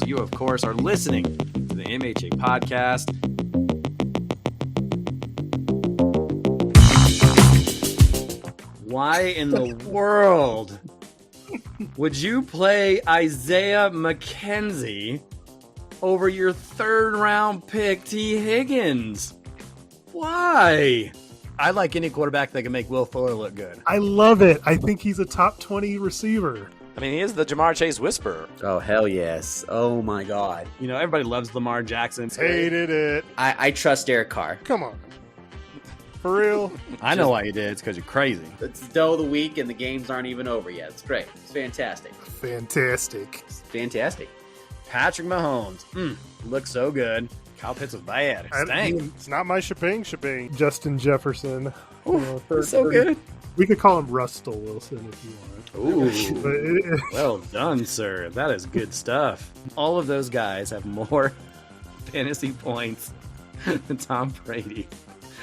You, of course, are listening to the MHA podcast. Why in the world would you play Isaiah McKenzie over your third-round pick, T. Higgins? Why? I like any quarterback that can make Will Fuller look good. I love it. I think he's a top 20 receiver. I mean, he is the Jamar Chase whisperer. Oh, hell yes. Oh, my God. You know, everybody loves Lamar Jackson. Hated it. I trust Derek Carr. Come on. For real? I know why you did. It's because you're crazy. It's still the week and the games aren't even over yet. It's great. It's fantastic. Fantastic. It's fantastic. Patrick Mahomes. Looks so good. Kyle Pitts was bad. It's not my shebang. Justin Jefferson. So good. We could call him Russell Wilson if you want. Ooh. Well done, sir. That is good stuff. All of those guys have more fantasy points than Tom Brady.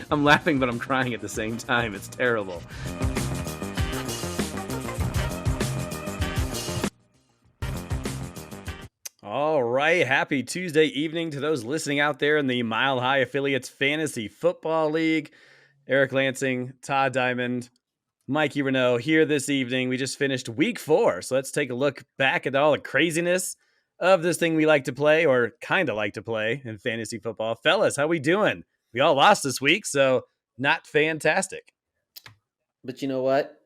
I'm laughing, but I'm crying at the same time. It's terrible. All right. Happy Tuesday evening to those listening out there in the Mile High Affiliates Fantasy Football League. Eric Lansing, Todd Diamond, Mikey Renault here this evening. We just finished week 4. So let's take a look back at all the craziness of this thing we like to play, or kind of like to play in fantasy football. Fellas, how we doing? We all lost this week, so not fantastic. But you know what?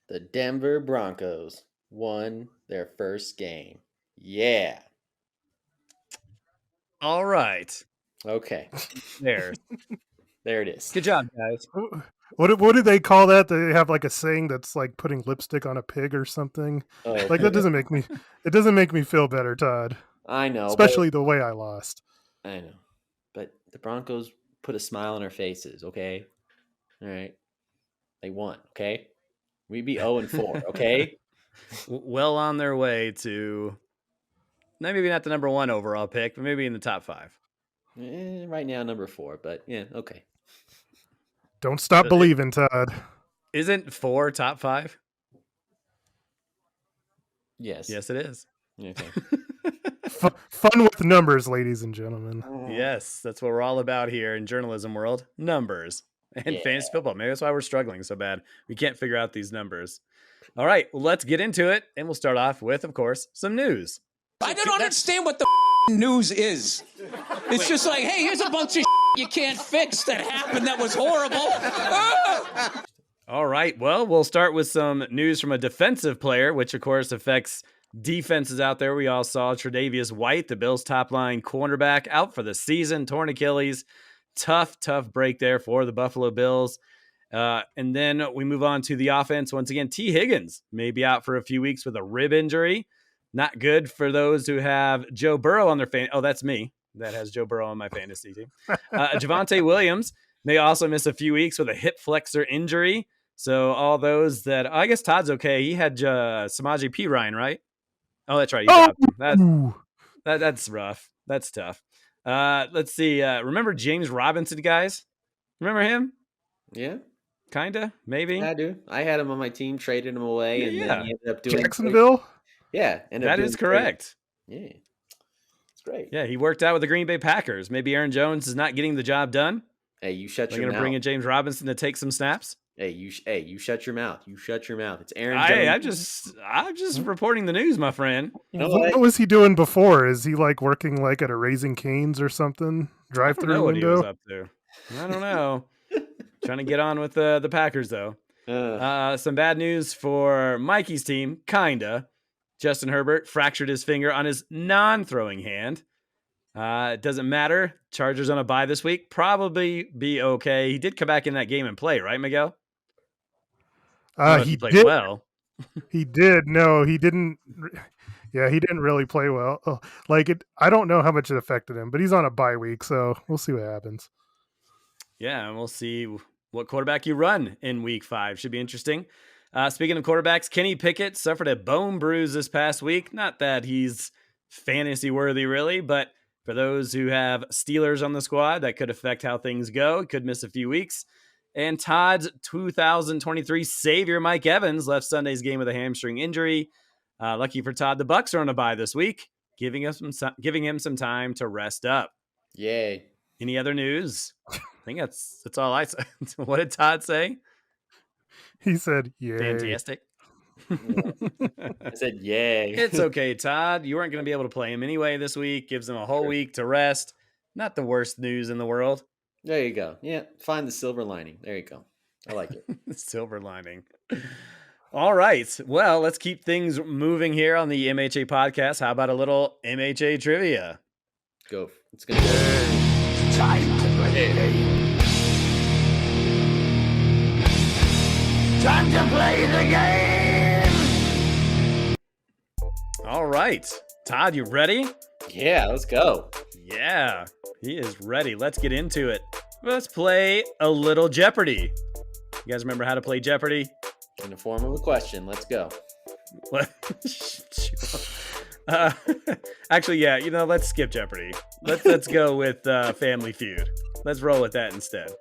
The Denver Broncos won their first game. Yeah. All right. Okay. There it is. Good job, guys. What do they call that? They have like a saying that's like putting lipstick on a pig or something. Oh, like that doesn't make me feel better, Todd. I know. Especially the way I lost. I know. But the Broncos put a smile on our faces, okay? All right. They won, okay? We'd be 0-4, okay? Well on their way to maybe not the number 1 overall pick, but maybe in the top 5. Right now, number 4, but yeah, okay. Don't stop believing, Todd. Isn't 4 top 5? Yes. Yes, it is. Okay. Fun with numbers, ladies and gentlemen. Yes, that's what we're all about here in journalism world. Numbers and fantasy football. Maybe that's why we're struggling so bad. We can't figure out these numbers. All right, well, let's get into it. And we'll start off with, of course, some news. I don't understand what the news is. It's just like, hey, here's a bunch of you can't fix that happened that was horrible. All right, well, we'll start with some news from a defensive player, which, of course, affects defenses out there. We all saw Tre'Davious White, the Bills' top-line cornerback, out for the season, torn Achilles. Tough break there for the Buffalo Bills. And then we move on to the offense. Once again, T. Higgins may be out for a few weeks with a rib injury. Not good for those who have Joe Burrow on their Oh, that's me. That has Joe Burrow on my fantasy team. Javonte Williams may also miss a few weeks with a hip flexor injury. So all those that, I guess Todd's okay. He had Samaje Perine, right? Oh, that's right. That's rough. That's tough. Let's see. Remember James Robinson, guys? Remember him? Yeah. Kinda, maybe. I do. I had him on my team, traded him away, and then he ended up doing Jacksonville? Yeah. That is correct. Yeah. It's great. Yeah, he worked out with the Green Bay Packers. Maybe Aaron Jones is not getting the job done. Hey, you shut your mouth. They're going to bring in James Robinson to take some snaps. Hey, you shut your mouth. You shut your mouth. It's Aaron Jones. I'm just reporting the news, my friend. What was he doing before? Is he like working like at a Raising Cane's or something? Drive-through window? What he was up to. I don't know. Trying to get on with the Packers, though. Some bad news for Mikey's team, kinda. Justin Herbert fractured his finger on his non-throwing hand. It doesn't matter. Chargers on a bye this week. Probably be okay. He did come back in that game and play, right, Miguel? He played did. Well. He did. No, he didn't. Yeah, he didn't really play well. I don't know how much it affected him, but he's on a bye week, so we'll see what happens. Yeah, and we'll see what quarterback you run in week 5. Should be interesting. Speaking of quarterbacks, Kenny Pickett suffered a bone bruise this past week. Not that he's fantasy worthy, really, but for those who have Steelers on the squad, that could affect how things go. He could miss a few weeks. And Todd's 2023 savior, Mike Evans, left Sunday's game with a hamstring injury. Lucky for Todd, the Bucs are on a bye this week. giving him some time to rest up. Yay. Any other news? I think that's all I said. What did Todd say? He said, "Yeah." Fantastic. I said, yay. It's okay, Todd. You weren't going to be able to play him anyway this week. Gives him a whole week to rest. Not the worst news in the world. There you go. Yeah, find the silver lining. There you go. I like it. Silver lining. All right. Well, let's keep things moving here on the MHA podcast. How about a little MHA trivia? Go. It's going to go. Time to play the game. Time to play the game. All right. Todd, you ready? Yeah, let's go. Yeah, he is ready. Let's get into it. Let's play a little Jeopardy. You guys remember how to play Jeopardy? In the form of a question. Let's go. What? Actually, yeah. Let's skip Jeopardy. Let's go with Family Feud. Let's roll with that instead.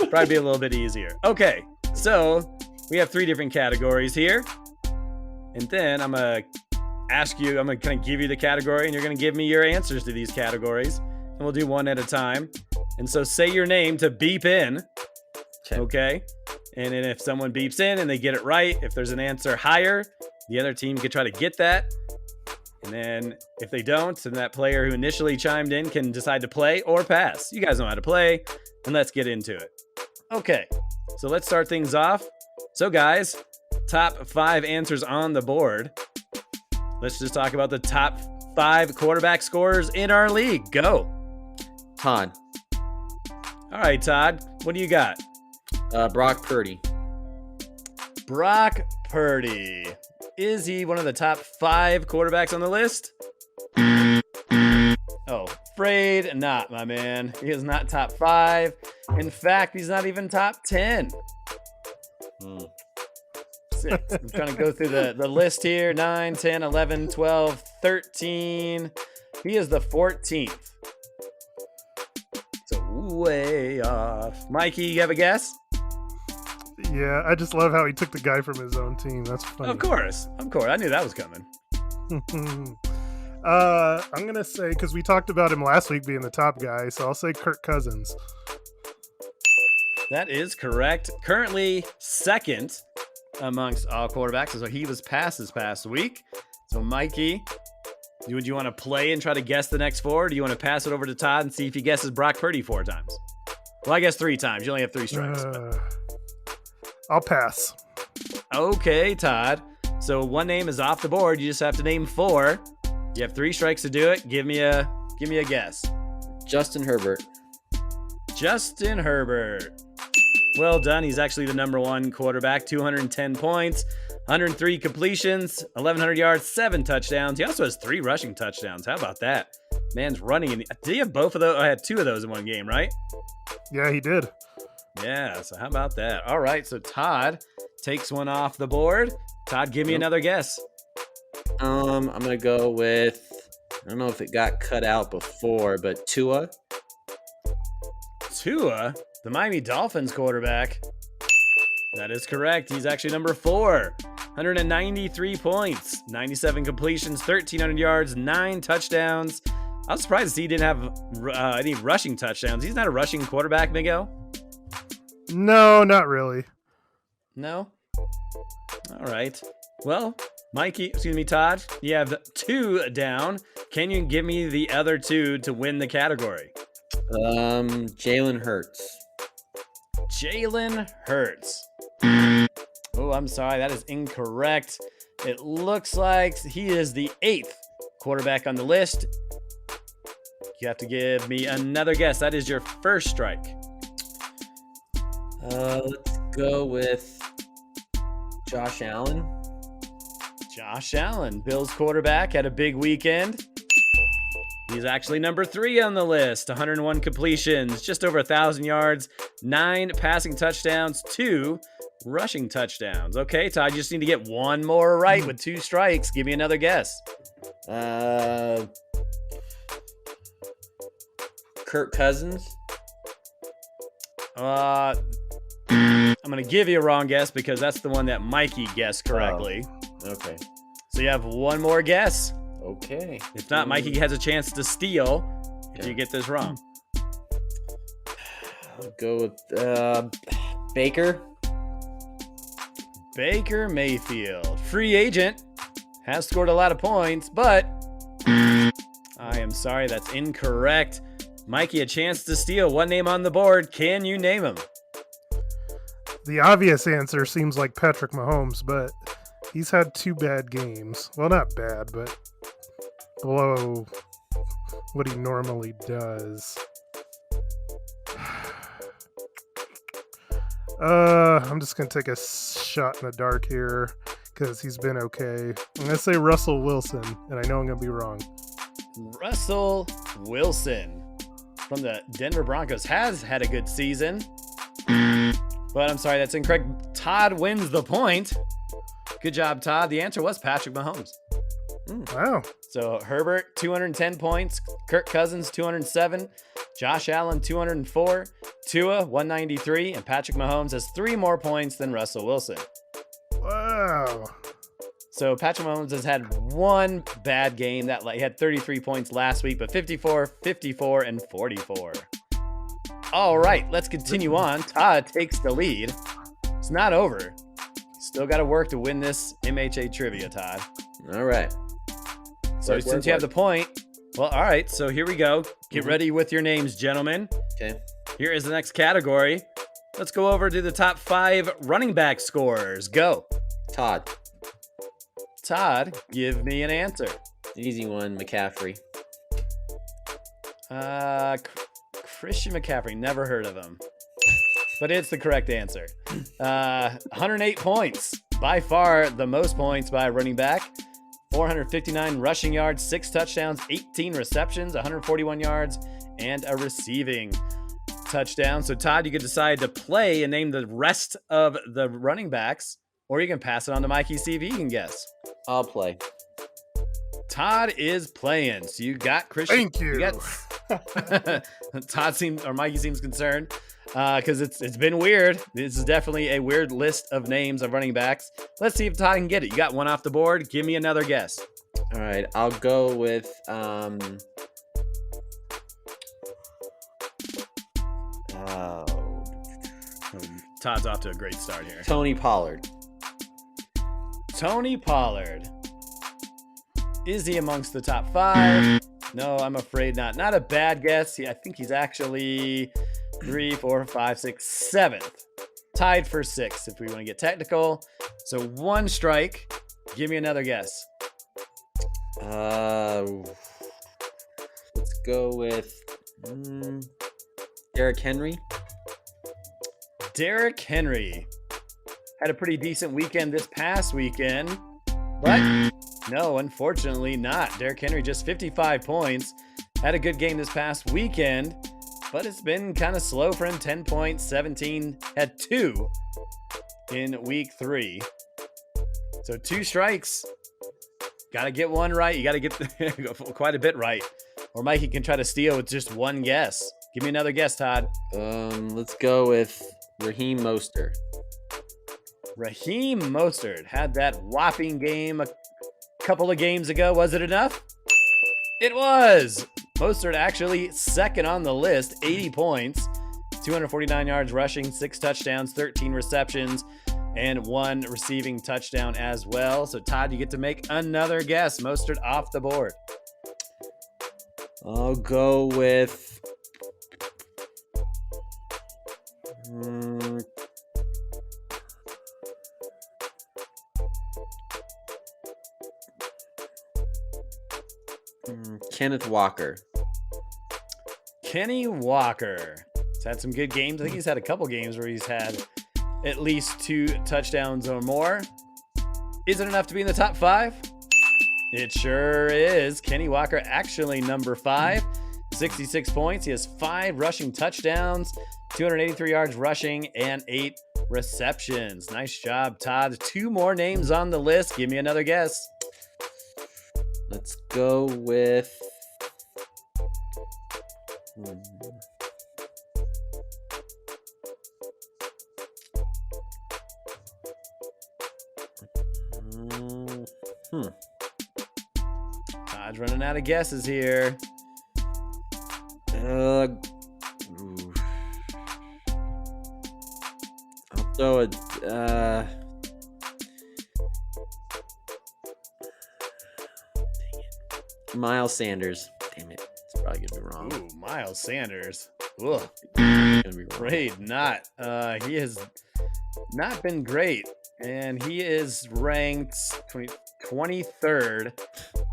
Probably be a little bit easier. Okay, so we have 3 different categories here, and then I'm gonna ask you. I'm gonna kind of give you the category, and you're gonna give me your answers to these categories, and we'll do one at a time. And so, say your name to beep in. Okay. And then if someone beeps in and they get it right, if there's an answer higher, the other team could try to get that. And then if they don't, then that player who initially chimed in can decide to play or pass. You guys know how to play, and let's get into it. Okay, so let's start things off. So guys, top 5 answers on the board. Let's just talk about the top 5 quarterback scorers in our league. Go. Todd. All right, Todd, what do you got? Brock Purdy. Brock Purdy. Is he one of the top 5 quarterbacks on the list? Oh, afraid not, my man. He is not top 5. In fact, he's not even top 10. 6. I'm trying to go through the list here. 9, 10, 11, 12, 13. He is the 14th. So way off. Mikey, you have a guess? Yeah, I just love how he took the guy from his own team. That's funny. Of course. I knew that was coming. I'm going to say, because we talked about him last week being the top guy, so I'll say Kirk Cousins. That is correct. Currently second amongst all quarterbacks. So he was passed this past week. So Mikey, would you want to play and try to guess the next 4? Or do you want to pass it over to Todd and see if he guesses Brock Purdy 4 times? Well, I guess 3 times. You only have 3 strikes. I'll pass. Okay, Todd. So one name is off the board. You just have to name 4. You have 3 strikes to do it. Give me a guess. Justin Herbert. Justin Herbert. Well done. He's actually the number 1 quarterback. 210 points, 103 completions, 1,100 yards, 7 touchdowns. He also has 3 rushing touchdowns. How about that? Man's running. Did he have both of those? I had 2 of those in one game, right? Yeah, he did. Yeah, so how about that? All right, so Todd takes one off the board. Todd, give me another guess. I'm going to go with, I don't know if it got cut out before, but Tua. Tua, the Miami Dolphins quarterback. That is correct. He's actually number 4. 193 points, 97 completions, 1,300 yards, 9 touchdowns. I was surprised he didn't have any rushing touchdowns. He's not a rushing quarterback, Miguel? No, not really. No? All right. Well, Todd, you have 2 down. Can you give me the other 2 to win the category? Jalen Hurts. Jalen Hurts. Oh, I'm sorry. That is incorrect. It looks like he is the 8th quarterback on the list. You have to give me another guess. That is your first strike. Let's go with Josh Allen. Josh Allen, Bills quarterback, had a big weekend. He's actually number 3 on the list. 101 completions, just over 1,000 yards, 9 passing touchdowns, 2 rushing touchdowns. Okay, Todd, you just need to get 1 more right with 2 strikes. Give me another guess. Kirk Cousins. I'm going to give you a wrong guess because that's the one that Mikey guessed correctly. Okay. So you have 1 more guess. Okay. If not, Mikey has a chance to steal if you get this wrong. I'll go with Baker. Baker Mayfield, free agent, has scored a lot of points, but I am sorry, that's incorrect. Mikey, a chance to steal. One name on the board. Can you name him? The obvious answer seems like Patrick Mahomes, but he's had 2 bad games. Well, not bad, but below what he normally does. I'm just going to take a shot in the dark here because he's been okay. I'm going to say Russell Wilson, and I know I'm going to be wrong. Russell Wilson from the Denver Broncos has had a good season, but I'm sorry, that's incorrect. Todd wins the point. Good job, Todd. The answer was Patrick Mahomes. Wow. So Herbert, 210 points. Kirk Cousins, 207. Josh Allen, 204. Tua, 193. And Patrick Mahomes has 3 more points than Russell Wilson. Wow. So Patrick Mahomes has had 1 bad game. He had 33 points last week, but 54, 54, and 44. All right, let's continue on. Todd takes the lead. It's not over. Still got to work to win this MHA trivia, Todd. All right. So since you have the point, well, all right, so here we go. Get Mm-hmm. ready with your names, gentlemen. Okay. Here is the next category. Let's go over to the top 5 running back scorers. Go. Todd. Todd, give me an answer. Easy one. McCaffrey. Christian McCaffrey, never heard of him. But it's the correct answer. 108 points. By far the most points by a running back. 459 rushing yards, 6 touchdowns, 18 receptions, 141 yards, and a receiving touchdown. So Todd, you could decide to play and name the rest of the running backs, or you can pass it on to Mikey, see if he can guess. I'll play. Todd is playing. So you got Christian. Thank you. Todd seems, or Mikey seems concerned because it's been weird. This is definitely a weird list of names of running backs. Let's see if Todd can get it. You got 1 off the board. Give me another guess. All right. I'll go with Todd's off to a great start here. Tony Pollard. Tony Pollard. Is he amongst the top 5? No, I'm afraid not. Not a bad guess. I think he's actually 3, 4, 5, 6, 7th. Tied for 6th if we want to get technical. So 1 strike. Give me another guess. Let's go with Derrick Henry. Derrick Henry had a pretty decent weekend this past weekend, but no, unfortunately not. Derrick Henry just 55 points. Had a good game this past weekend, but it's been kind of slow for him. 10 points, 17, had 2 in week 3. So 2 strikes. Got to get 1 right. You got to get quite a bit right. Or Mikey can try to steal with just 1 guess. Give me another guess, Todd. Let's go with Raheem Mostert. Raheem Mostert had that whopping game a couple of games ago. Was it enough? It was. Mostert actually second on the list, 80 points, 249 yards rushing, 6 touchdowns, 13 receptions, and 1 receiving touchdown as well. So Todd, you get to make another guess. Mostert off the board. I'll go with Kenneth Walker. Kenny Walker. He's had some good games. I think he's had a couple games where he's had at least 2 touchdowns or more. Is it enough to be in the top 5? It sure is. Kenny Walker actually number 5. 66 points. He has 5 rushing touchdowns, 283 yards rushing, and 8 receptions. Nice job, Todd. 2 more names on the list. Give me another guess. Let's go with Todd's running out of guesses here. Ooh. I'll throw it. Miles Sanders. Damn it. It's probably gonna be wrong. Ooh, Miles Sanders. Ugh. It's gonna be wrong. Great, not. He has not been great, and he is ranked 23rd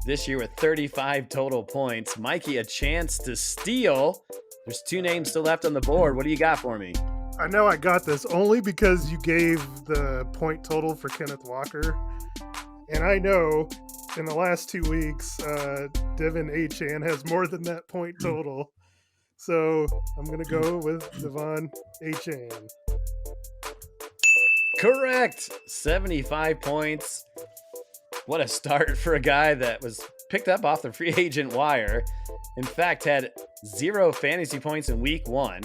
this year with 35 total points. Mikey, a chance to steal. There's 2 names still left on the board. What do you got for me? I know I got this only because you gave the point total for Kenneth Walker. And I know in the last 2 weeks, Devin Achan has more than that point total. So I'm going to go with Devon Achan. Correct. 75 points. What a start for a guy that was picked up off the free agent wire. In fact, had 0 fantasy points in week 1,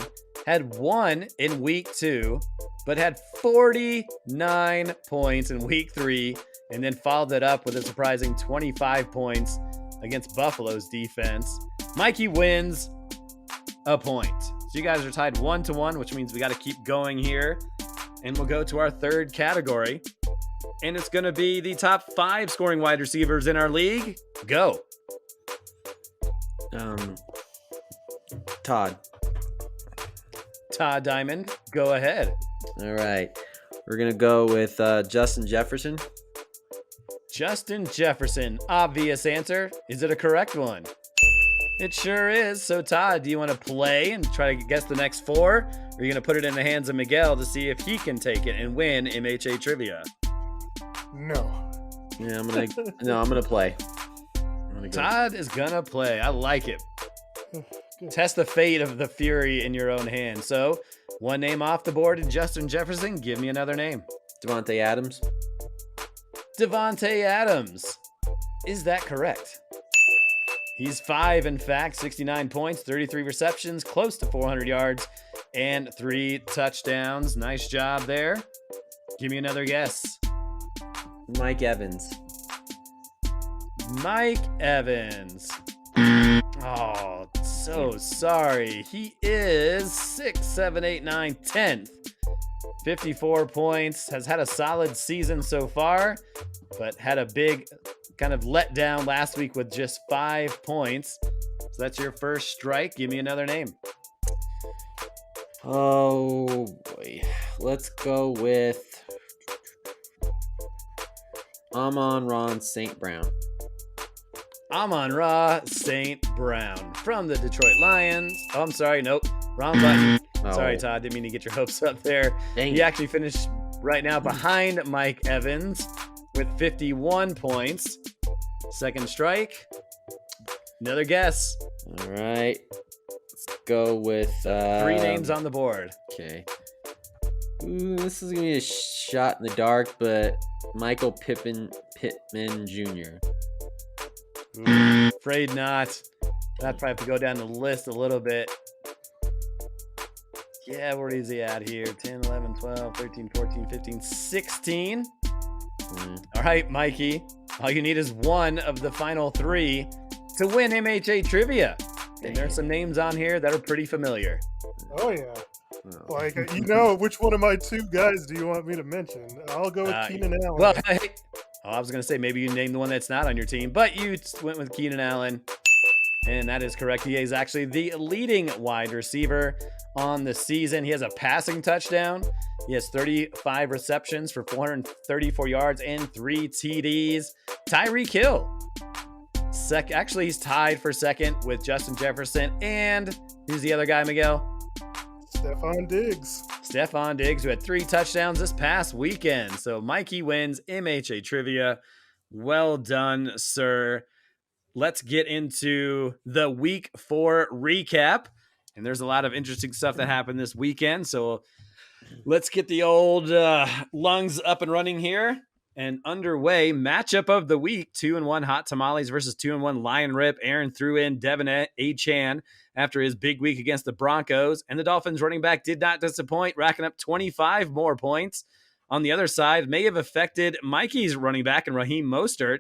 had 1 in week 2, but had 49 points in week 3, and then followed that up with a surprising 25 points against Buffalo's defense. Mikey wins a point. So you guys are tied 1-1, which means we got to keep going here. And we'll go to our third category. And it's going to be the top 5 scoring wide receivers in our league. Go. Todd. Todd Diamond, go ahead. All right. We're going to go with Justin Jefferson. Justin Jefferson, obvious answer. Is it a correct one? It sure is. So Todd, do you want to play and try to guess the next 4? Or are you going to put it in the hands of Miguel to see if he can take it and win MHA trivia? No. Yeah, I'm gonna play. Todd is gonna play. I like it. Test the fate of the Fury in your own hands. So, 1 name off the board, and Justin Jefferson. Give me another name. Devontae Adams. Devontae Adams. Is that correct? He's 5, in fact, 69 points, 33 receptions, close to 400 yards, and 3 touchdowns. Nice job there. Give me another guess. Mike Evans. Mike Evans. Oh, so sorry. He is 6, 7, 8, 9, 10th. 54 points. Has had a solid season so far, but had a big kind of letdown last week with just 5 points. So that's your first strike. Give me another name. Oh, boy. Let's go with Amon-Ra St. Brown. Amon-Ra St. Brown from the Detroit Lions. Oh, I'm sorry. Nope. Wrong button. Oh. Sorry, Todd. Didn't mean to get your hopes up there. Dang He it. actually finished right now behind Mike Evans with 51 points. Second strike. Another guess. All right. Let's go with 3 names on the board. Okay. Ooh, this is gonna be a shot in the dark, but Michael Pittman Jr. Afraid not. I'd probably have to go down the list a little bit. Yeah, where is he at here? 10, 11, 12, 13, 14, 15, 16. All right, Mikey. All you need is 1 of the final 3 to win MHA trivia. And there's some names on here that are pretty familiar. Oh, yeah. Like, which one of my 2 guys do you want me to mention? I'll go with Keenan Allen. Well, I was going to say maybe you named the one that's not on your team, but you went with Keenan Allen. And that is correct. He is actually the leading wide receiver on the season. He has a passing touchdown. He has 35 receptions for 434 yards and 3 TDs. Tyreek Hill. Actually, he's tied for second with Justin Jefferson. And who's the other guy, Miguel? Stephon Diggs. Stephon Diggs, who had 3 touchdowns this past weekend. So Mikey wins MHA trivia. Well done, sir. Let's get into the week 4 recap. And there's a lot of interesting stuff that happened this weekend. So let's get the old lungs up and running here and underway. Matchup of the week, 2-1 Hot Tamales versus 2-1 Lion Rip. Aaron threw in Devin Achan after his big week against the Broncos. And the Dolphins running back did not disappoint, racking up 25 more points. On the other side, may have affected Mikey's running back and Raheem Mostert.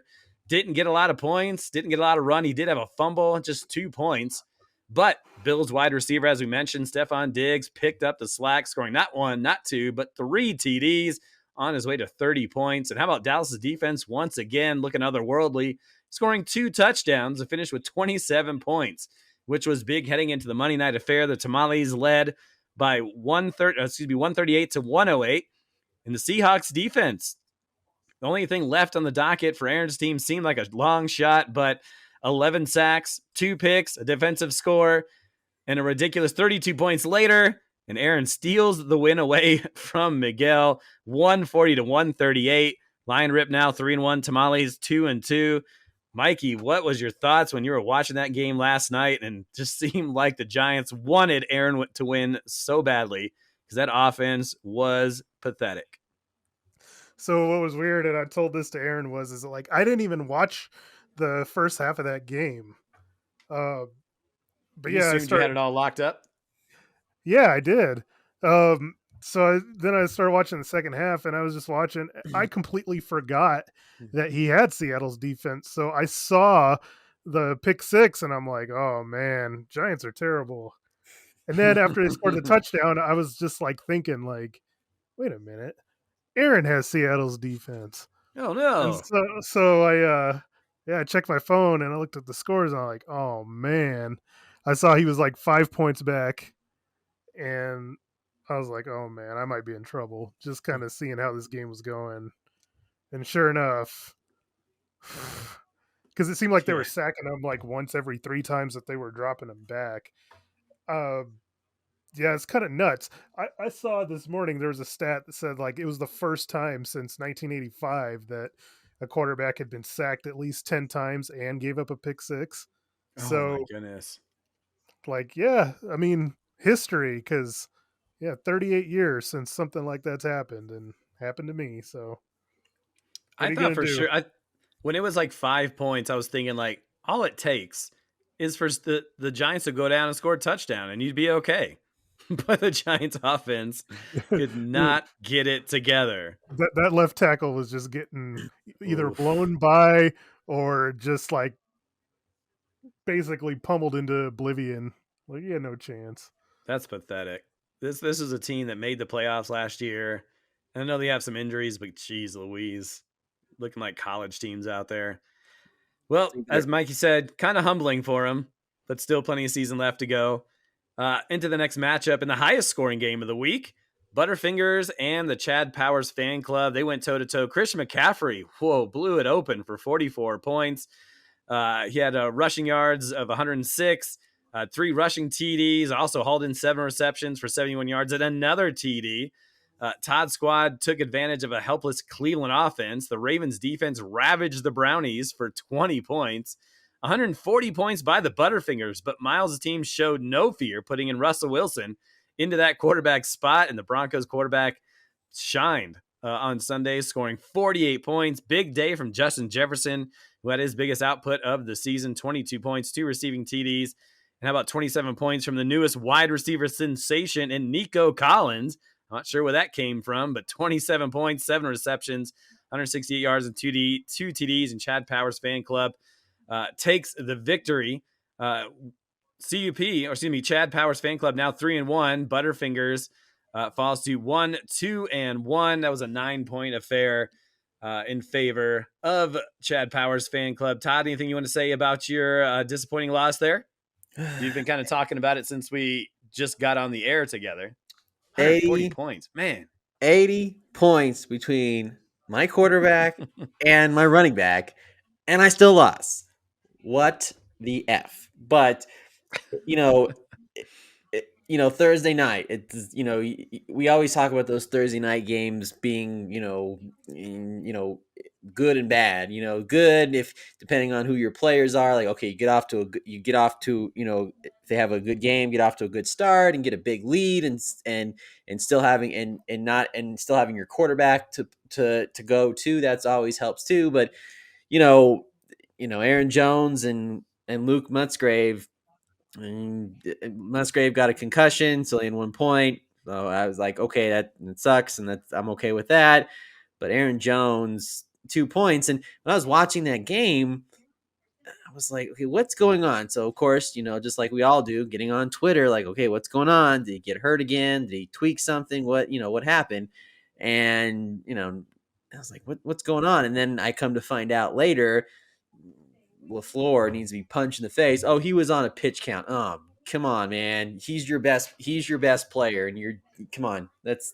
didn't get a lot of points, didn't get a lot of run. He did have a fumble, just 2 points. But Bills wide receiver, as we mentioned, Stephon Diggs picked up the slack, scoring not 1, not 2, but 3 TDs on his way to 30 points. And how about Dallas's defense once again looking otherworldly, scoring 2 touchdowns to finish with 27 points, which was big heading into the Monday night affair. The Tamales led by 138 to 108. And the Seahawks defense, the only thing left on the docket for Aaron's team, seemed like a long shot, but 11 sacks, 2 picks, a defensive score, and a ridiculous 32 points later, and Aaron steals the win away from Miguel, 140 to 138. Lion Rip now 3-1, Tamales 2-2. Mikey, what was your thoughts when you were watching that game last night and just seemed like the Giants wanted Aaron to win so badly because that offense was pathetic? So what was weird, and I told this to Aaron, is like I didn't even watch the first half of that game. But you assumed you had it all locked up? Yeah, I did. Then I started watching the second half, and I was just watching. I completely forgot that he had Seattle's defense. So I saw the pick six, and I'm like, oh man, Giants are terrible. And then after they scored the touchdown, I was just like thinking, like, wait a minute, Aaron has Seattle's defense. Oh no! And so I checked my phone and I looked at the scores, and I'm like, oh man, I saw he was like 5 points back, and I was like, oh man, I might be in trouble. Just kind of seeing how this game was going, and sure enough, because it seemed like they were sacking him like once every 3 times that they were dropping him back. Yeah, it's kind of nuts. I saw this morning there was a stat that said like it was the first time since 1985 that a quarterback had been sacked at least 10 times and gave up a pick six. Oh my goodness. Like, yeah, I mean, history, because 38 years since something like that's happened, and happened to me. So I thought for sure when it was like 5 points, I was thinking like all it takes is for the Giants to go down and score a touchdown and you'd be okay. But the Giants offense could not get it together. That left tackle was just getting either blown by or just like basically pummeled into oblivion. Like, he had no chance. That's pathetic. This is a team that made the playoffs last year. I know they have some injuries, but geez Louise, looking like college teams out there. Well, as Mikey said, kind of humbling for them, but still plenty of season left to go. Into the next matchup in the highest scoring game of the week, Butterfingers and the Chad Powers fan club. They went toe-to-toe. Christian McCaffrey, blew it open for 44 points. He had rushing yards of 106, 3 rushing TDs, also hauled in 7 receptions for 71 yards and another TD. Todd's squad took advantage of a helpless Cleveland offense. The Ravens defense ravaged the Brownies for 20 points. 140 points by the Butterfingers, but Miles' team showed no fear, putting in Russell Wilson into that quarterback spot, and the Broncos quarterback shined on Sunday, scoring 48 points. Big day from Justin Jefferson, who had his biggest output of the season, 22 points, 2 receiving TDs, and how about 27 points from the newest wide receiver sensation in Nico Collins. I'm not sure where that came from, but 27 points, 7 receptions, 168 yards, and 2 TDs, and Chad Powers fan club takes the victory. Chad Powers fan club now 3-1. Butterfingers falls to 1-2-1. That was a 9-point affair in favor of Chad Powers fan club. Todd, anything you want to say about your disappointing loss there? You've been kind of talking about it since we just got on the air together. 140 points, man. 80 points between my quarterback and my running back, and I still lost. What the F? But, Thursday night, it's, we always talk about those Thursday night games being, good and bad. Good if depending on who your players are. Like, okay, if they have a good game, get off to a good start and get a big lead, and still having still having your quarterback to go to. That's always helps too. But Aaron Jones and Luke Musgrave. Musgrave got a concussion, so in 1 point. So I was like, okay, that sucks, and I'm okay with that. But Aaron Jones, 2 points. And when I was watching that game, I was like, okay, what's going on? So of course, just like we all do, getting on Twitter, like, okay, what's going on? Did he get hurt again? Did he tweak something? What happened? And I was like, what's going on? And then I come to find out later, LaFleur needs to be punched in the face. Oh, he was on a pitch count. Oh, come on, man. He's your best player, and come on. That's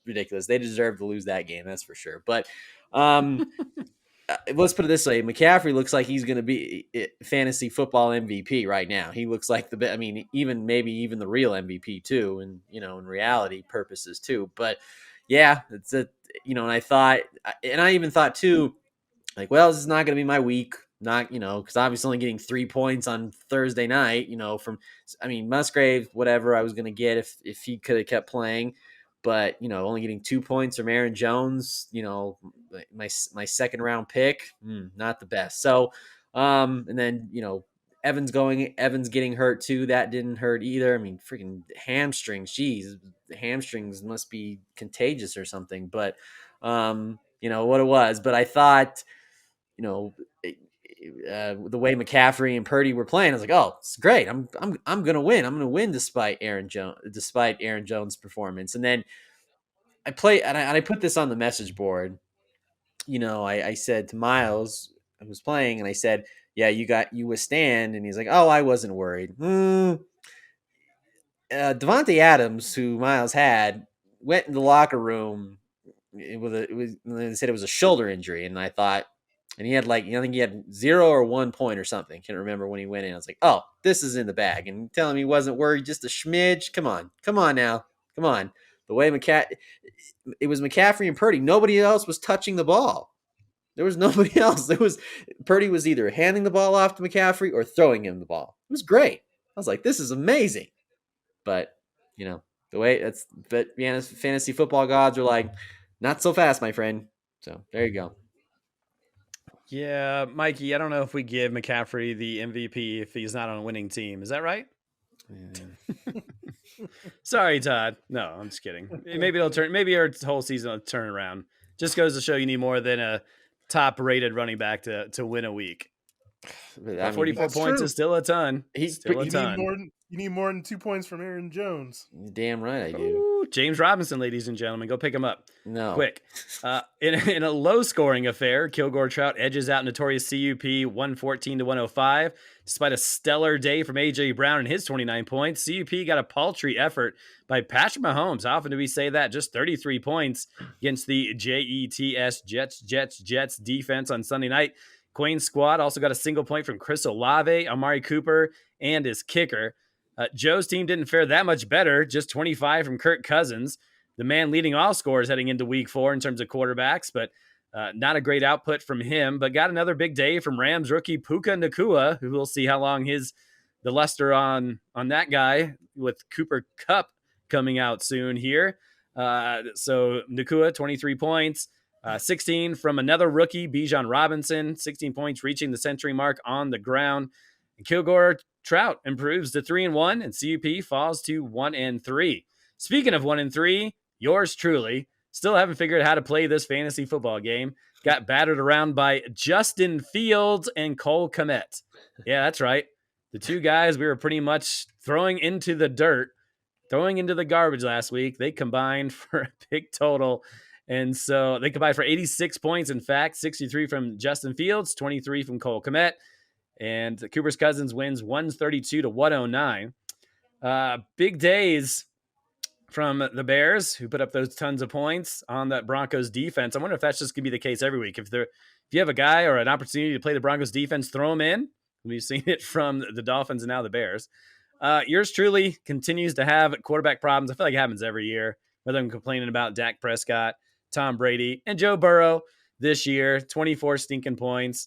ridiculous. They deserve to lose that game, that's for sure. But let's put it this way: McCaffrey looks like he's going to be fantasy football MVP right now. He looks like the, I mean, maybe even the real MVP too, and in reality purposes too. But yeah, it's and I even thought too, like, well, this is not going to be my week. Not, because obviously only getting 3 points on Thursday night, Musgrave, whatever I was going to get if he could have kept playing. But, only getting 2 points from Aaron Jones, my second round pick, not the best. So, and then, Evans getting hurt too. That didn't hurt either. I mean, freaking hamstrings. Geez, the hamstrings must be contagious or something. But, what it was. But I thought, the way McCaffrey and Purdy were playing, I was like, oh, it's great. I'm gonna win. I'm gonna win despite Aaron Jones' performance. And then I put this on the message board. I said to Miles, I was playing, and I said, yeah, you withstand. And he's like, oh, I wasn't worried. Devontae Adams, who Miles had, went in the locker room they said it was a shoulder injury, and I thought, and he had I think he had 0 or 1 point or something. Can't remember when he went in. I was like, oh, this is in the bag. And telling me he wasn't worried, just a smidge. Come on now, come on. The way it was McCaffrey and Purdy. Nobody else was touching the ball. There was nobody else. Purdy was either handing the ball off to McCaffrey or throwing him the ball. It was great. I was like, this is amazing. But the way but fantasy football gods are like, not so fast, my friend. So there you go. Yeah, Mikey, I don't know if we give McCaffrey the MVP if he's not on a winning team. Is that right? Sorry, Todd. No, I'm just kidding. Maybe it'll turn. Maybe our whole season will turn around. Just goes to show you need more than a top-rated running back to win a week. 44 points is still a ton. You need more than 2 points from Aaron Jones. Damn right I do. Ooh, James Robinson, ladies and gentlemen, go pick him up. No, quick. In a low-scoring affair, Kilgore Trout edges out notorious CUP 114-105. Despite a stellar day from AJ Brown and his 29 points, CUP got a paltry effort by Patrick Mahomes. How often do we say that? Just 33 points against the Jets defense on Sunday night. Quane's squad also got a single point from Chris Olave, Amari Cooper, and his kicker. Joe's team didn't fare that much better, just 25 from Kirk Cousins, the man leading all scores heading into week 4 in terms of quarterbacks, but not a great output from him, but got another big day from Rams rookie Puka Nacua, who we'll see how long the luster on that guy with Cooper Kupp coming out soon here. So Nacua, 23 points, 16 from another rookie, Bijan Robinson, 16 points, reaching the century mark on the ground. And Kilgore Trout improves to 3-1, and CUP falls to 1-3. Speaking of 1-3, yours truly still haven't figured out how to play this fantasy football game. Got battered around by Justin Fields and Cole Kmet. Yeah, that's right. The two guys we were pretty much throwing into the garbage last week. They combined for a big total. And so they combined for 86 points. In fact, 63 from Justin Fields, 23 from Cole Kmet. And Cooper's Cousins wins 132-109. Big days from the Bears, who put up those tons of points on that Broncos defense. I wonder if that's just going to be the case every week. If you have a guy or an opportunity to play the Broncos defense, throw them in. We've seen it from the Dolphins and now the Bears. Yours truly continues to have quarterback problems. I feel like it happens every year, whether I'm complaining about Dak Prescott, Tom Brady, and Joe Burrow this year. 24 stinking points.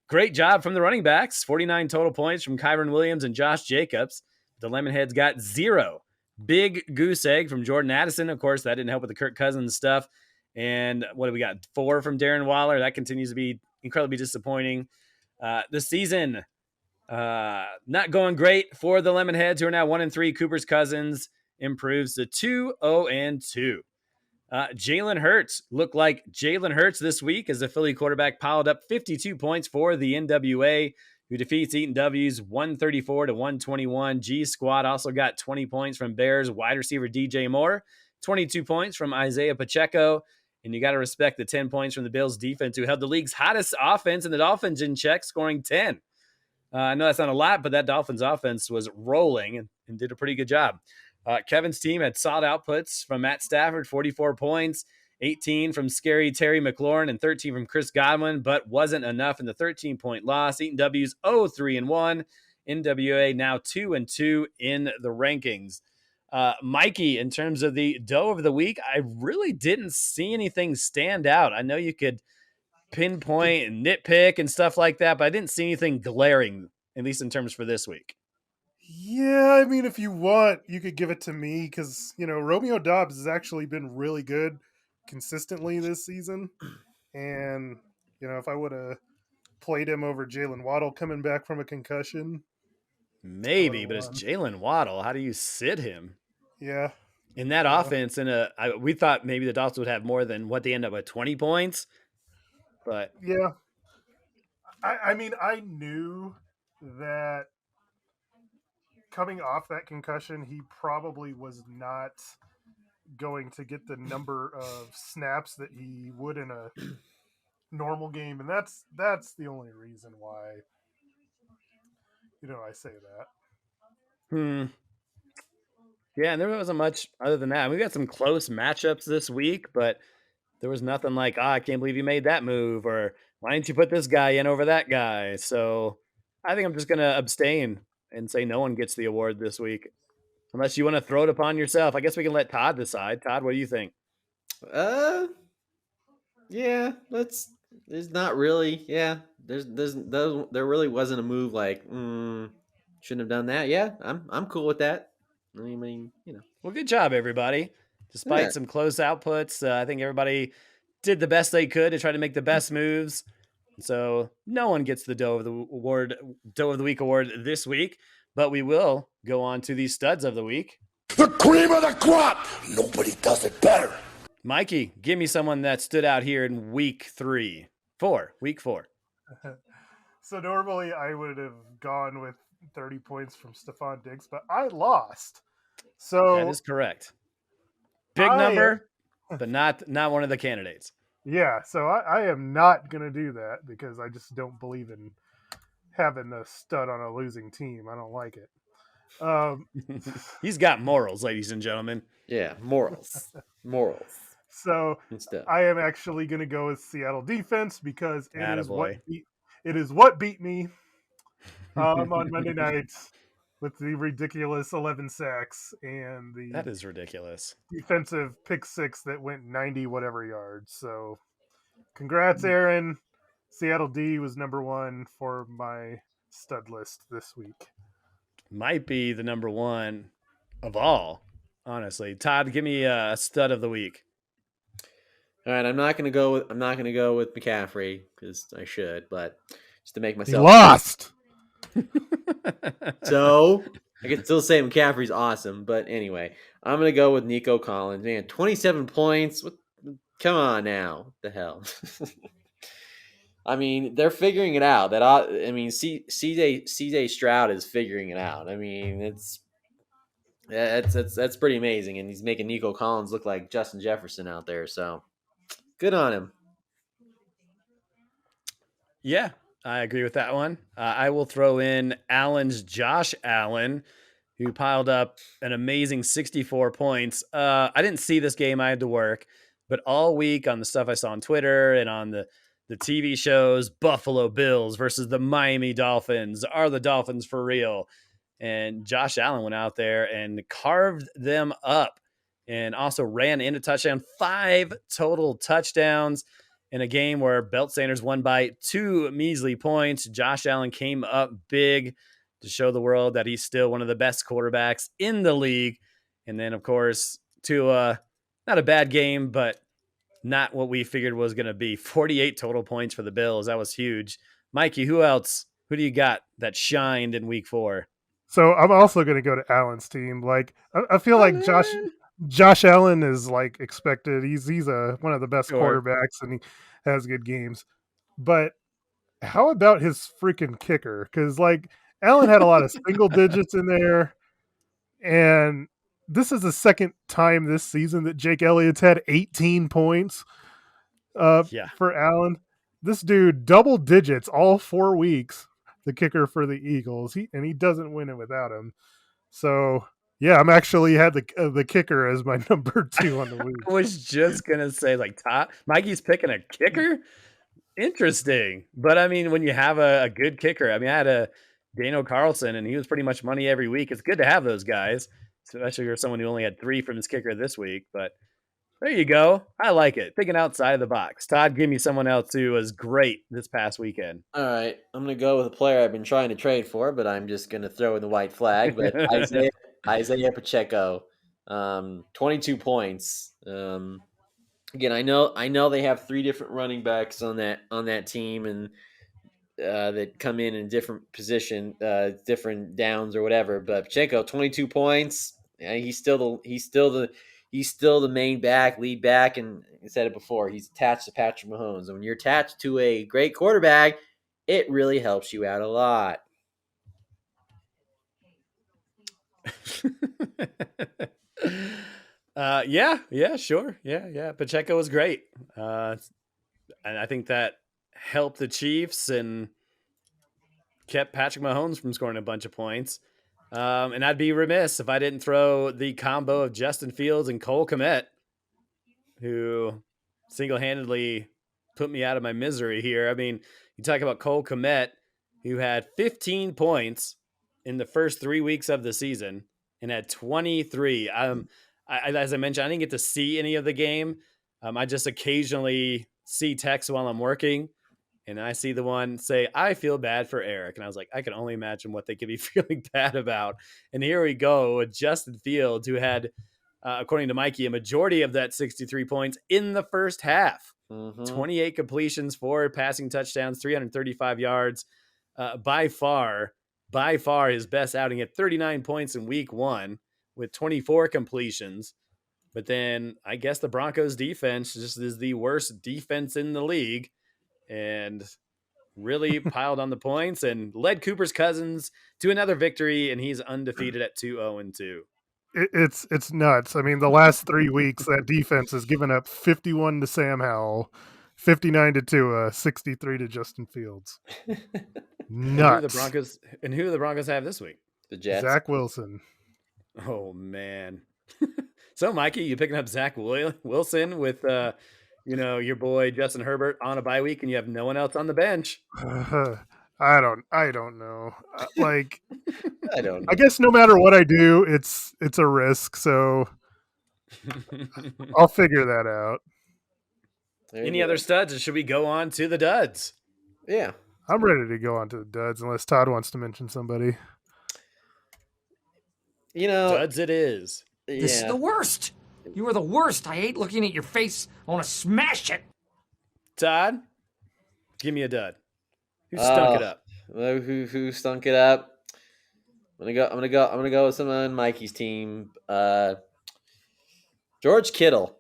Great job from the running backs. 49 total points from Kyron Williams and Josh Jacobs. The Lemonheads got 0. Big goose egg from Jordan Addison. Of course, that didn't help with the Kirk Cousins stuff. And what do we got? 4 from Darren Waller. That continues to be incredibly disappointing. The season, not going great for the Lemonheads, who are now 1-3. Cooper's Cousins improves to 2-0-2. Jalen Hurts looked like Jalen Hurts this week as the Philly quarterback piled up 52 points for the NWA, who defeats Eaton W's 134 to 121. G Squad also got 20 points from Bears wide receiver DJ Moore, 22 points from Isaiah Pacheco, and you got to respect the 10 points from the Bills defense, who held the league's hottest offense, and the Dolphins in check, scoring 10. I know that's not a lot, but that Dolphins offense was rolling and did a pretty good job. Kevin's team had solid outputs from Matt Stafford, 44 points, 18 from scary Terry McLaurin, and 13 from Chris Godwin, but wasn't enough in the 13-point loss. Eaton W's 0-3-1. NWA now 2-2 in the rankings. Mikey, in terms of the dough of the week, I really didn't see anything stand out. I know you could pinpoint and nitpick and stuff like that, but I didn't see anything glaring, at least in terms for this week. Yeah, I mean, if you want, you could give it to me because, Romeo Dobbs has actually been really good consistently this season. And, if I would have played him over Jalen Waddle coming back from a concussion. Maybe, but it's Jalen Waddle. How do you sit him? Yeah. In that offense, we thought maybe the Dolphins would have more than what they end up with, 20 points. But yeah. I mean, I knew that coming off that concussion, he probably was not going to get the number of snaps that he would in a normal game, and that's the only reason why I say that. Yeah, and there wasn't much other than that. We got some close matchups this week, but there was nothing like, I can't believe you made that move, or why didn't you put this guy in over that guy? So I think I'm just going to abstain and say no one gets the award this week, unless you want to throw it upon yourself. I guess we can let Todd decide. Todd, what do you think? Yeah, there's not really, there really wasn't a move like, shouldn't have done that. Yeah, I'm cool with that. I mean, Well, good job, everybody. Despite some close outputs, I think everybody did the best they could to try to make the best moves. So no one gets the Dough of the Week award this week, but we will go on to the Studs of the Week. The cream of the crop! Nobody does it better. Mikey, give me someone that stood out here in week 4. So normally I would have gone with 30 points from Stephon Diggs, but I lost. So that is correct. Big number, but not one of the candidates. Yeah, so I am not going to do that because I just don't believe in having a stud on a losing team. I don't like it. He's got morals, ladies and gentlemen. Yeah, morals. So I am actually going to go with Seattle defense because it is what beat me on Monday night with the ridiculous 11 sacks and that is ridiculous defensive pick six that went 90 whatever yards. So congrats, Aaron. Seattle D was number 1 for my stud list this week. Might be the number 1 of all, honestly. Todd, give me a stud of the week. All right, I'm not gonna go with McCaffrey because I should, but just to make myself lost. So I can still say McCaffrey's awesome, but anyway, I'm gonna go with Nico Collins. Man, 27 points. Come on now, what the hell? I mean, they're figuring it out. CJ Stroud is figuring it out. I mean, that's pretty amazing, and he's making Nico Collins look like Justin Jefferson out there. So good on him. Yeah, I agree with that one. I will throw in Allen's Josh Allen, who piled up an amazing 64 points. I didn't see this game. I had to work. But all week on the stuff I saw on Twitter and on the TV shows, Buffalo Bills versus the Miami Dolphins. Are the Dolphins for real? And Josh Allen went out there and carved them up and also ran in a touchdown. 5 total touchdowns in a game where Belt Sanders won by 2 measly points. Josh Allen came up big to show the world that he's still one of the best quarterbacks in the league. And then, of course, not a bad game, but not what we figured was going to be. 48 total points for the Bills. That was huge. Mikey, who else? Who do you got that shined in week 4? So I'm also going to go to Allen's team. Like I feel like Josh Allen is like expected. He's one of the best Sure. quarterbacks, and he has good games. But how about his freaking kicker? Because like Allen had a lot of single digits in there, and this is the second time this season that Jake Elliott's had 18 points Yeah. for Allen. This dude double digits all 4 weeks. The kicker for the Eagles, he doesn't win it without him. So yeah, I'm actually had the kicker as my number 2 on the week. I was just gonna say, like, Mikey's picking a kicker. Interesting, but I mean, when you have a good kicker, I mean, I had a Daniel Carlson, and he was pretty much money every week. It's good to have those guys, especially for someone who only had 3 from his kicker this week. But there you go. I like it. Thinking outside of the box. Todd, give me someone else who was great this past weekend. All right, I'm gonna go with a player I've been trying to trade for, but I'm just gonna throw in the white flag. But Isaiah Pacheco, 22 points. Again, I know they have 3 different running backs on that team, and that come in different position, different downs or whatever. But Pacheco, 22 points. Yeah, he's still the main back, lead back, and I said it before. He's attached to Patrick Mahomes, and when you're attached to a great quarterback, it really helps you out a lot. Yeah, sure. Yeah. Pacheco was great. And I think that helped the Chiefs and kept Patrick Mahomes from scoring a bunch of points. And I'd be remiss if I didn't throw the combo of Justin Fields and Cole Kmet, who single-handedly put me out of my misery here. I mean, you talk about Cole Kmet, who had 15 points in the first 3 weeks of the season and had 23. As I mentioned, I didn't get to see any of the game. I just occasionally see text while I'm working, and I see the one say, "I feel bad for Eric." And I was like, I can only imagine what they could be feeling bad about. And here we go with Justin Fields, who had, according to Mikey, a majority of that 63 points in the first half. Mm-hmm. 28 completions, 4 passing touchdowns, 335 yards. By far his best outing at 39 points in week 1 with 24 completions. But then I guess the Broncos defense just is the worst defense in the league, and really piled on the points and led Cooper's Cousins to another victory, and he's undefeated at 2-0-2. It's nuts. I mean, the last 3 weeks, that defense has given up 51 to Sam Howell, 59 to Tua, 63 to Justin Fields. Nuts. And who do the Broncos have this week? The Jets. Zach Wilson. Oh man. So Mikey, you picking up Zach Wilson with your boy Justin Herbert on a bye week, and you have no one else on the bench. I don't know. Like, I don't know. I guess no matter what I do, it's a risk. So I'll figure that out. Any other studs, or should we go on to the duds? Yeah, I'm ready to go on to the duds, unless Todd wants to mention somebody. Duds it is. This is the worst. You are the worst. I hate looking at your face. I want to smash it. Todd, give me a dud. Who stunk it up? Who stunk it up? I'm gonna go with someone on Mikey's team. George Kittle.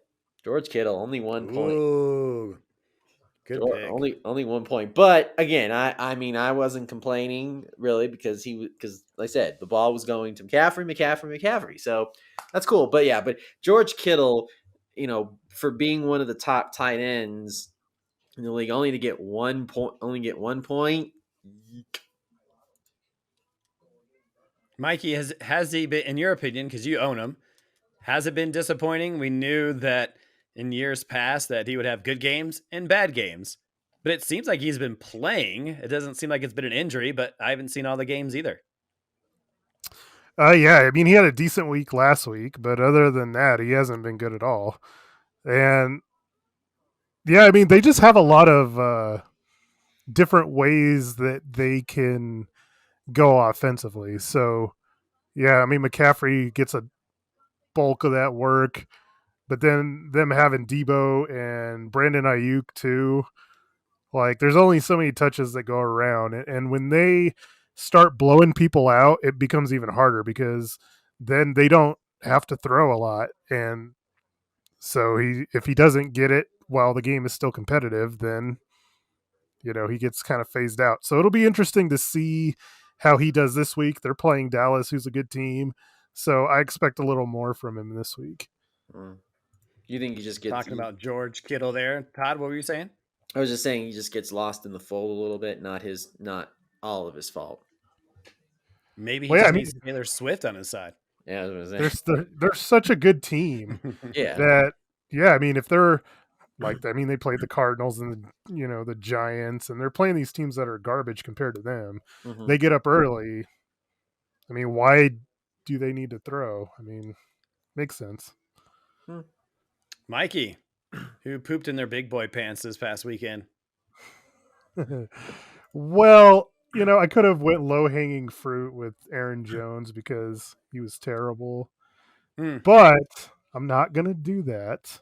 Only 1 point. Ooh, good pick. Only 1 point. But again, I mean I wasn't complaining really because like I said, the ball was going to McCaffrey. So that's cool. But George Kittle, for being one of the top tight ends in the league, only get 1 point. Mikey, has he been, in your opinion, because you own him, has it been disappointing? We knew that in years past that he would have good games and bad games, but it seems like he's been playing. It doesn't seem like it's been an injury, but I haven't seen all the games either. Yeah, I mean, he had a decent week last week, but other than that, he hasn't been good at all. And yeah, I mean, they just have a lot of different ways that they can go offensively. So yeah, I mean, McCaffrey gets a bulk of that work, but then them having Debo and Brandon Ayuk too, like there's only so many touches that go around, and when they start blowing people out, it becomes even harder because then they don't have to throw a lot, and so if he doesn't get it while the game is still competitive, then he gets kind of phased out. So it'll be interesting to see how he does this week. They're playing Dallas, who's a good team, so I expect a little more from him this week. You think he just gets Talking about George Kittle there. Todd, what were you saying? I was just saying he just gets lost in the fold a little bit, not all of his fault. Maybe he Well, yeah, just I mean, needs Taylor Swift on his side. Yeah, I was gonna say. they're such a good team Yeah. that I mean, if they're they played the Cardinals and the Giants, and they're playing these teams that are garbage compared to them. Mhm. They get up early. I mean, why do they need to throw? I mean, makes sense. Mikey, who pooped in their big boy pants this past weekend? Well, I could have went low hanging fruit with Aaron Jones because he was terrible, but I'm not gonna do that.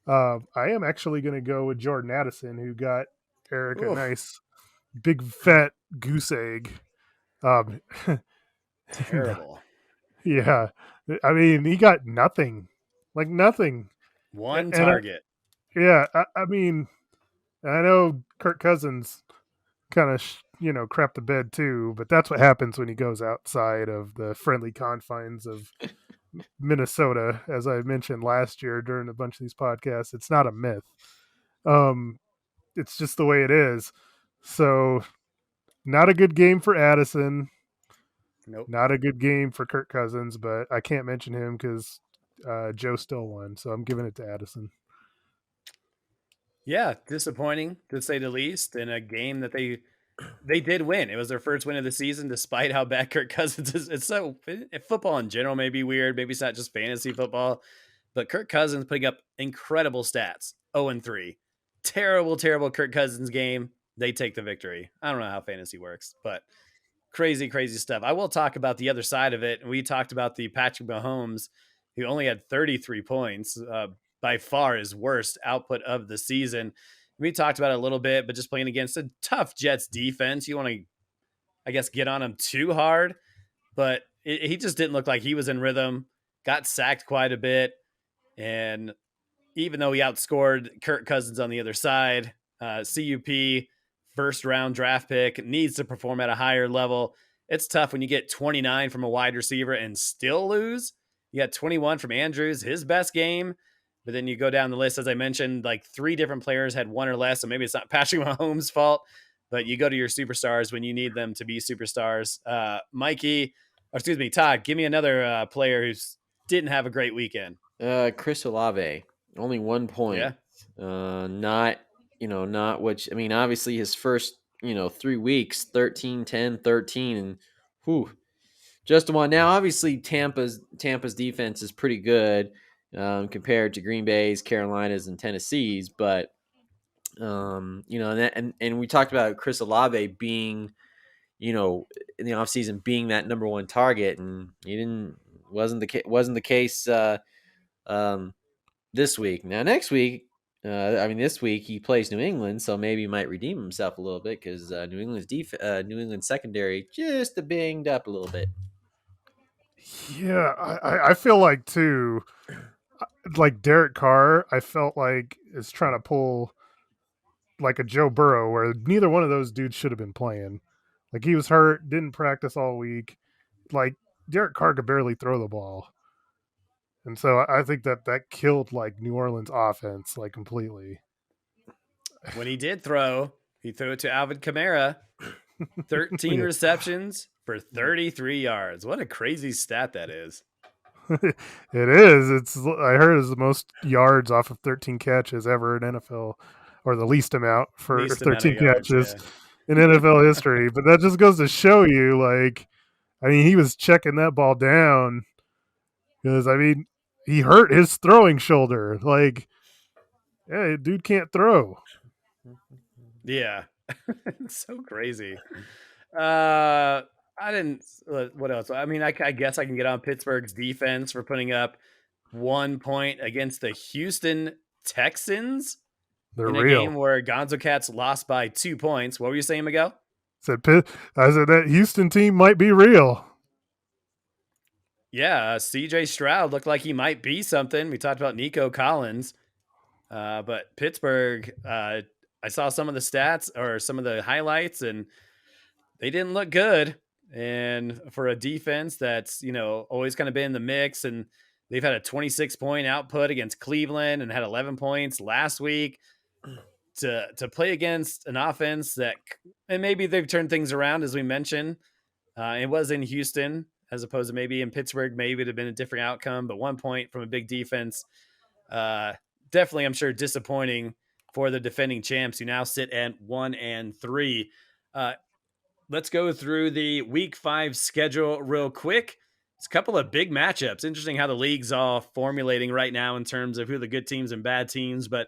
I am actually gonna go with Jordan Addison, who got Eric a nice big fat goose egg. Terrible. Yeah, I mean, he got nothing, like nothing. One And target. I mean, I know Kirk Cousins kind of crap the bed too, but that's what happens when he goes outside of the friendly confines of Minnesota. As I mentioned last year during a bunch of these podcasts, it's not a myth. It's just the way it is. So, not a good game for Addison. Nope. Not a good game for Kirk Cousins, but I can't mention him because Joe still won, so I'm giving it to Addison. Yeah, disappointing to say the least in a game that they did win. It was their first win of the season, despite how bad Kirk Cousins is. It's so football in general may be weird. Maybe it's not just fantasy football, but Kirk Cousins putting up incredible stats. 0-3, terrible Kirk Cousins game. They take the victory. I don't know how fantasy works, but crazy stuff. I will talk about the other side of it. We talked about the Patrick Mahomes, who only had 33 points, by far his worst output of the season. We talked about it a little bit, but just playing against a tough Jets defense, you want to, I guess, get on him too hard. But he just didn't look like he was in rhythm. Got sacked quite a bit, and even though he outscored Kirk Cousins on the other side, CUP first round draft pick needs to perform at a higher level. It's tough when you get 29 from a wide receiver and still lose. You got 21 from Andrews, his best game. But then you go down the list, as I mentioned, like 3 different players had 1 or less. So maybe it's not Patrick Mahomes' fault, but you go to your superstars when you need them to be superstars. Todd, give me another player who didn't have a great weekend. Chris Olave, only 1 point. Yeah. Not which, I mean, obviously his first, 3 weeks, 13, 10, 13, and whew, just one. Now, obviously Tampa's defense is pretty good compared to Green Bay's, Carolina's, and Tennessee's, but and we talked about Chris Olave being, in the offseason being that number 1 target, and wasn't the case this week. Now next week, this week he plays New England, so maybe he might redeem himself a little bit because New England's secondary just banged up a little bit. Yeah, I feel like too, like Derek Carr, I felt like is trying to pull like a Joe Burrow, where neither one of those dudes should have been playing. Like he was hurt, didn't practice all week. Like Derek Carr could barely throw the ball, and so I think that killed like New Orleans offense like completely. When he did throw, he threw it to Alvin Kamara. 13 receptions for 33 yards. What a crazy stat that is. It is. I heard it's the most yards off of 13 catches ever in NFL, or the least amount for Least 13 amount of yards, catches in NFL history. But that just goes to show you, like, I mean, he was checking that ball down because, I mean, he hurt his throwing shoulder. Like, yeah, dude can't throw. Yeah. It's so crazy. I didn't. What else? I mean, I guess I can get on Pittsburgh's defense for putting up 1 point against the Houston Texans. They're in real. A game where Gonzo Cats lost by 2 points. What were you saying, Miguel? I said that Houston team might be real. Yeah, CJ Stroud looked like he might be something. We talked about Nico Collins, but Pittsburgh, I saw some of the stats or some of the highlights, and they didn't look good. And for a defense that's, always kind of been in the mix, and they've had a 26-point output against Cleveland and had 11 points last week to play against an offense and maybe they've turned things around, as we mentioned. It was in Houston as opposed to maybe in Pittsburgh. Maybe it'd have been a different outcome, but 1 point from a big defense, uh, definitely, I'm sure, disappointing for the defending champs, who now sit at 1-3. Let's go through the week 5 schedule real quick. It's a couple of big matchups. Interesting how the league's all formulating right now in terms of who the good teams and bad teams, but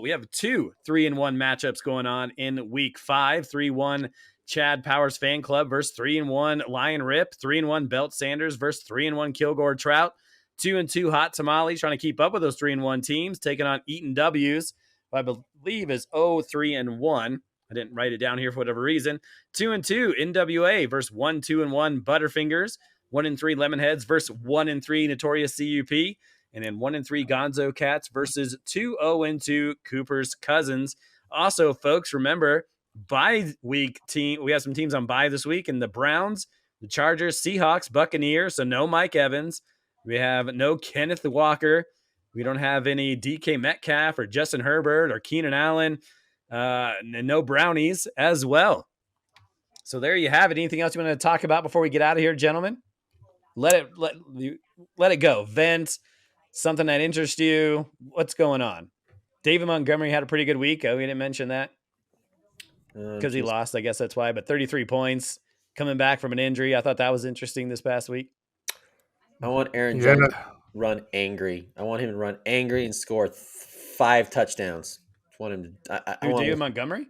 we have 2 3-1 matchups going on in week 5. 3-1 Chad Powers fan club versus 3-1 Lion Rip, 3-1 Belt Sanders versus 3-1 Kilgore Trout. 2-2 Hot Tamales trying to keep up with those 3-1 teams, taking on Eaton W's, who I believe is 0-3-1. I didn't write it down here for whatever reason. 2-2 NWA versus 1-2-1 Butterfingers. 1-3 Lemonheads versus 1-3 Notorious CUP. And then 1-3 Gonzo Cats versus 2-0-2 Cooper's Cousins. Also, folks, remember, bye week team. We have some teams on bye this week, and the Browns, the Chargers, Seahawks, Buccaneers. So no Mike Evans. We have no Kenneth Walker. We don't have any DK Metcalf or Justin Herbert or Keenan Allen. And no Brownies as well. So there you have it. Anything else you want to talk about before we get out of here, gentlemen? Let it go. Vent, something that interests you. What's going on? David Montgomery had a pretty good week. We didn't mention that because he lost. I guess that's why. But 33 points coming back from an injury. I thought that was interesting this past week. I want Aaron Jones to run angry. I want him to run angry and score 5 touchdowns. I want him to. I want David Montgomery?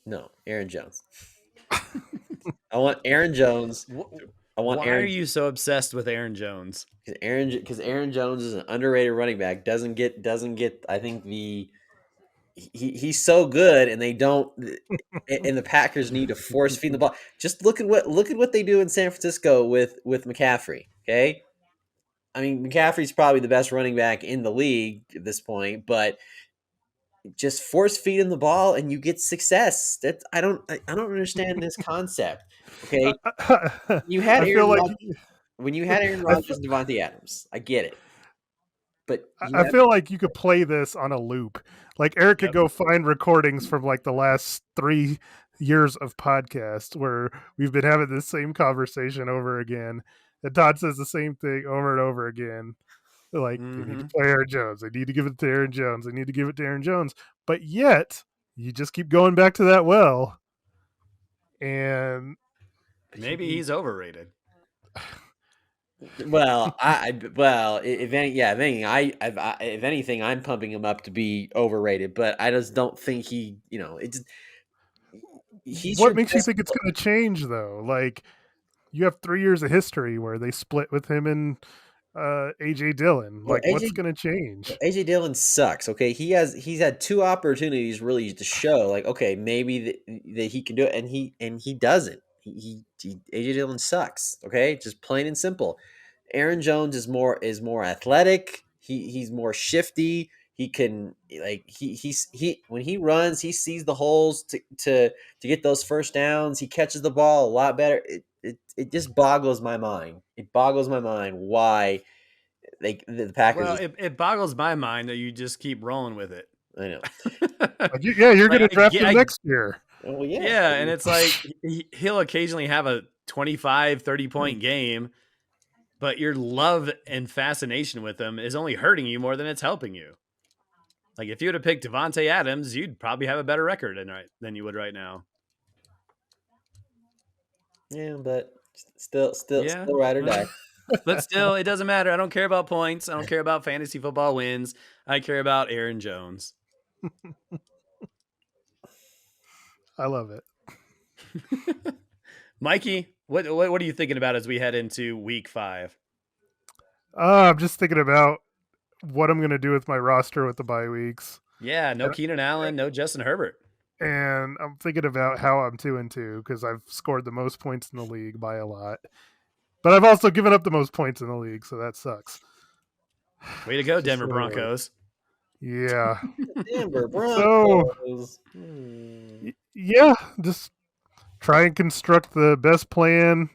No, Aaron Jones. I want Aaron Jones. Why are you so obsessed with Aaron Jones? Because Aaron Jones is an underrated running back. Doesn't get. I think he's so good, and they don't. And the Packers need to force feed the ball. Just look at what they do in San Francisco with McCaffrey. Okay, I mean McCaffrey's probably the best running back in the league at this point, but just force feed him the ball and you get success. I don't understand this concept. Okay, you had Aaron Rodgers, when you had Aaron Rodgers and Devontae Adams. I get it, but I feel like you could play this on a loop. Like Eric could go find recordings from like the last 3 years of podcast where we've been having this same conversation over again. And Todd says the same thing over and over again. Like, they need to play Aaron Jones. They need to give it to Aaron Jones. They need to give it to Aaron Jones. But yet, you just keep going back to that well. And maybe he's overrated. Well, if anything, I'm pumping him up to be overrated. But I just don't think he, he's what makes you think it's going to change, though? Like, you have 3 years of history where they split with him and AJ Dillon. Like, what's going to change? AJ Dillon sucks. Okay, he's had 2 opportunities really to show, like, okay, maybe that he can do it, and he doesn't. AJ Dillon sucks. Okay, just plain and simple. Aaron Jones is more athletic. He's more shifty. He can when he runs, he sees the holes to get those first downs. He catches the ball a lot better. It just boggles my mind. It boggles my mind why the Packers. Well, it boggles my mind that you just keep rolling with it. I know. You're going to draft him next year. Oh, yeah. Yeah, and it's like he'll occasionally have a 25, 30-point game, but your love and fascination with him is only hurting you more than it's helping you. Like, if you would have picked Devontae Adams, you'd probably have a better record than you would right now. Yeah, but still ride or die. But still, it doesn't matter. I don't care about points. I don't care about fantasy football wins. I care about Aaron Jones. I love it. Mikey, what are you thinking about as we head into week 5? I'm just thinking about what I'm going to do with my roster with the bye weeks. Yeah, no Keenan Allen, no Justin Herbert. And I'm thinking about how I'm 2-2 because I've scored the most points in the league by a lot. But I've also given up the most points in the league, so that sucks. Way to go, Denver So, Broncos. Yeah. Denver So, Broncos. yeah, just try and construct the best plan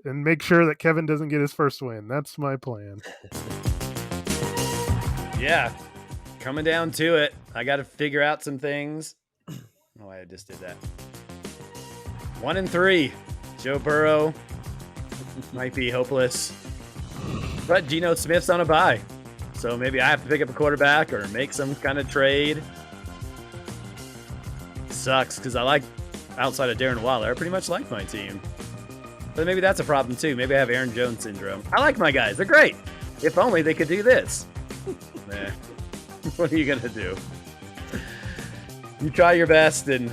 and make sure that Kevin doesn't get his first win. That's my plan. Yeah, coming down to it. I got to figure out some things. Oh, I just did that. 1-3. Joe Burrow might be hopeless. But Geno Smith's on a bye. So maybe I have to pick up a quarterback or make some kind of trade. Sucks because I like, outside of Darren Waller, I pretty much like my team. But maybe that's a problem too. Maybe I have Aaron Jones syndrome. I like my guys. They're great. If only they could do this. Nah. What are you going to do? You try your best, and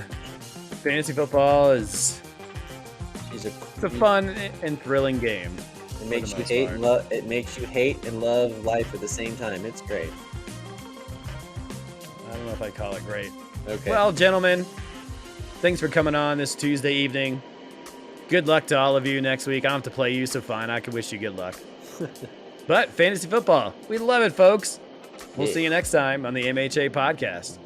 fantasy football is it's a fun and thrilling game. It makes you hate and love. It makes you hate and love life at the same time. It's great. I don't know if I call it great. Okay. Well, gentlemen, thanks for coming on this Tuesday evening. Good luck to all of you next week. I don't have to play you, so fine. I can wish you good luck. But fantasy football, we love it, folks. We'll see you next time on the MHA podcast.